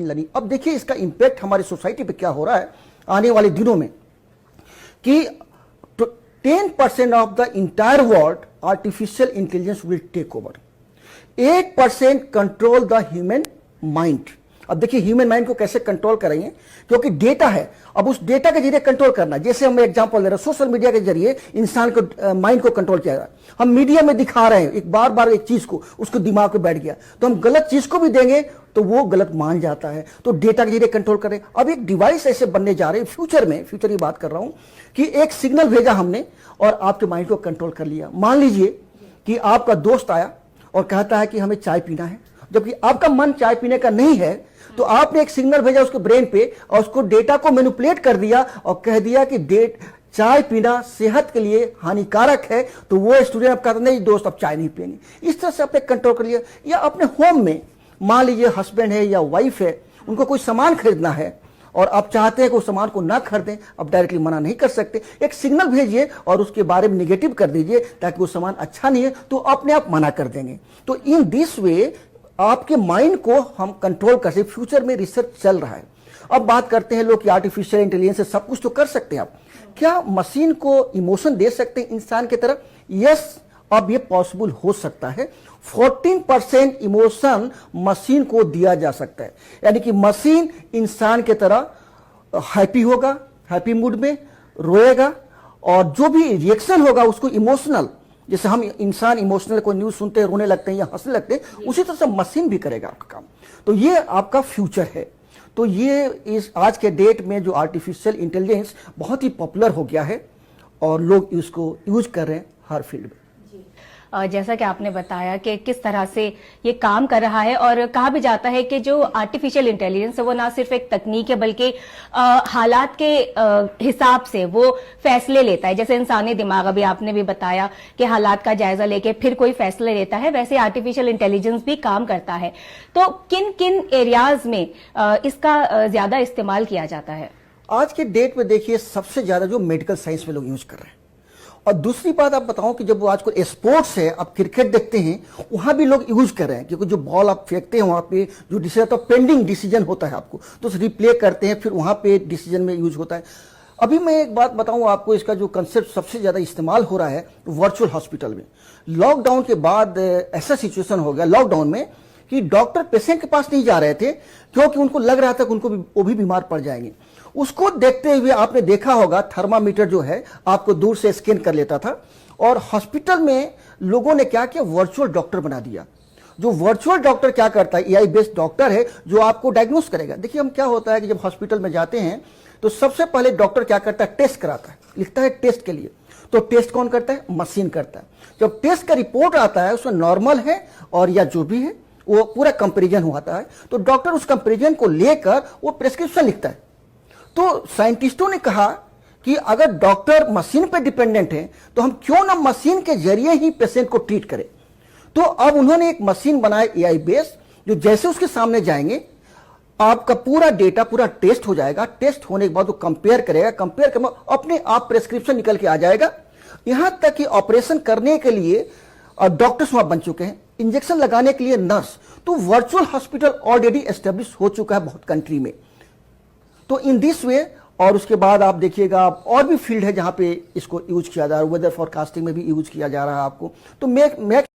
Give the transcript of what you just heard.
Learning. अब देखिए इसका इंपैक्ट हमारी सोसाइटी पे क्या हो रहा है आने वाले दिनों में कि 10% off the entire world artificial intelligence will take over, 8% control the human mind. अब देखिए ह्यूमन माइंड को कैसे कंट्रोल करेंगे, क्योंकि डेटा है, अब उस डेटा के जरिए कंट्रोल करना। जैसे हम एग्जांपल दे रहे हैं, सोशल मीडिया के जरिए इंसान को माइंड को कंट्रोल किया जा रहा है। हम मीडिया में दिखा रहे हैं एक बार बार एक चीज को, उसको दिमाग में बैठ गया, तो हम गलत चीज को भी देंगे तो वो गलत मान जाता है। तो डेटा के जरिए कंट्रोल करें। अब एक डिवाइस ऐसे बनने जा रहे हैं फ्यूचर में, फ्यूचर की बात कर रहा हूं, कि एक सिग्नल भेजा हमने और आपके माइंड को कंट्रोल कर लिया। मान लीजिए कि आपका दोस्त आया और कहता है कि हमें चाय पीना है, जबकि आपका मन चाय पीने का नहीं है, तो आपने एक सिग्नल भेजा उसके ब्रेन पे और उसको डेटा को मैनिपुलेट कर दिया और कह दिया कि चाय पीना सेहत के लिए हानिकारक है। तो वो स्टूडेंट अब कहता नहीं दोस्त अब चाय नहीं पियेंगे। इस तरह से आपने कंट्रोल कर लिया। या अपने होम में मान लीजिए हस्बैंड है या वाइफ है, उनको कोई सामान खरीदना है और आप चाहते हैं कि उस सामान को ना खरीदें, आप डायरेक्टली मना नहीं कर सकते, एक सिग्नल भेजिए और उसके बारे में निगेटिव कर दीजिए ताकि वो सामान अच्छा नहीं है, तो अपने आप मना कर देंगे। तो इन दिस वे आपके माइंड को हम कंट्रोल कर सकते। फ्यूचर में रिसर्च चल रहा है। अब बात करते हैं लोग कि आर्टिफिशियल इंटेलिजेंस से सब कुछ तो कर सकते हैं आप, क्या मशीन को इमोशन दे सकते हैं इंसान की तरह? यस, अब ये पॉसिबल हो सकता है। 14% इमोशन मशीन को दिया जा सकता है, यानी कि मशीन इंसान की तरह हैप्पी होगा, हैप्पी मूड में रोएगा, और जो भी रिएक्शन होगा उसको इमोशनल, जैसे हम इंसान इमोशनल कोई न्यूज सुनते हैं रोने लगते हैं या हंसने लगते हैं, उसी तरह से मशीन भी करेगा आपका काम। तो ये आपका फ्यूचर है। तो ये इस आज के डेट में जो आर्टिफिशियल इंटेलिजेंस बहुत ही पॉपुलर हो गया है और लोग इसको यूज कर रहे हैं हर फील्ड में। जैसा कि आपने बताया कि किस तरह से ये काम कर रहा है, और कहा भी जाता है कि जो आर्टिफिशियल इंटेलिजेंस है वो ना सिर्फ एक तकनीक है बल्कि हालात के हिसाब से वो फैसले लेता है। जैसे इंसानी दिमाग, अभी आपने भी बताया कि हालात का जायजा लेके फिर कोई फैसले लेता है, वैसे आर्टिफिशियल इंटेलिजेंस भी काम करता है। तो किन किन एरियाज में इसका ज्यादा इस्तेमाल किया जाता है? आज के डेट में देखिए सबसे ज्यादा जो मेडिकल साइंस में लोग यूज कर रहे हैं। और दूसरी बात आप बताऊं कि जब आजकल स्पोर्ट्स है, आप क्रिकेट देखते हैं, वहां भी लोग यूज कर रहे हैं, क्योंकि जो बॉल आप फेंकते हैं वहां पे जो डिसीजन तो पेंडिंग डिसीजन होता है आपको, तो रिप्ले करते हैं, फिर वहां पे डिसीजन में यूज होता है। अभी मैं एक बात बताऊं आपको, इसका जो कंसेप्ट सबसे ज्यादा इस्तेमाल हो रहा है वर्चुअल हॉस्पिटल में। लॉकडाउन के बाद ऐसा सिचुएशन हो गया लॉकडाउन में कि डॉक्टर पेशेंट के पास नहीं जा रहे थे, क्योंकि उनको लग रहा था कि उनको वो भी बीमार पड़ जाएंगे। उसको देखते हुए आपने देखा होगा थर्मामीटर जो है आपको दूर से स्कैन कर लेता था, और हॉस्पिटल में लोगों ने क्या किया, वर्चुअल डॉक्टर बना दिया। जो वर्चुअल डॉक्टर क्या करता है, एआई बेस्ड डॉक्टर है जो आपको डायग्नोस करेगा। देखिए हम क्या होता है कि जब हॉस्पिटल में जाते हैं तो सबसे पहले डॉक्टर क्या करता है, टेस्ट कराता है, लिखता है टेस्ट के लिए। तो टेस्ट कौन करता है, मशीन करता है। जब टेस्ट का रिपोर्ट आता है उसमें नॉर्मल है और या जो भी है वो पूरा कंपेरिजन होता है, तो डॉक्टर उस कंपेरिजन को लेकर वो प्रेस्क्रिप्शन लिखता है। तो साइंटिस्टों ने कहा कि अगर डॉक्टर मशीन पे डिपेंडेंट है तो हम क्यों ना मशीन के जरिए ही पेशेंट को ट्रीट करें। तो अब उन्होंने एक मशीन बनाया एआई बेस्ड, जो जैसे उसके सामने जाएंगे आपका पूरा डेटा पूरा टेस्ट हो जाएगा। टेस्ट होने के बाद वो कंपेयर करेगा, कंपेयर करने अपने आप प्रेस्क्रिप्शन निकल के आ जाएगा। यहां तक कि ऑपरेशन करने के लिए डॉक्टर्स वहां बन चुके हैं, इंजेक्शन लगाने के लिए नर्स। तो वर्चुअल हॉस्पिटल ऑलरेडी एस्टेब्लिश हो चुका है बहुत कंट्री में। तो इन दिस वे, और उसके बाद आप देखिएगा और भी फील्ड है जहां पे इसको यूज किया जा रहा है, वेदर फोरकास्टिंग में भी यूज किया जा रहा है आपको। तो मैं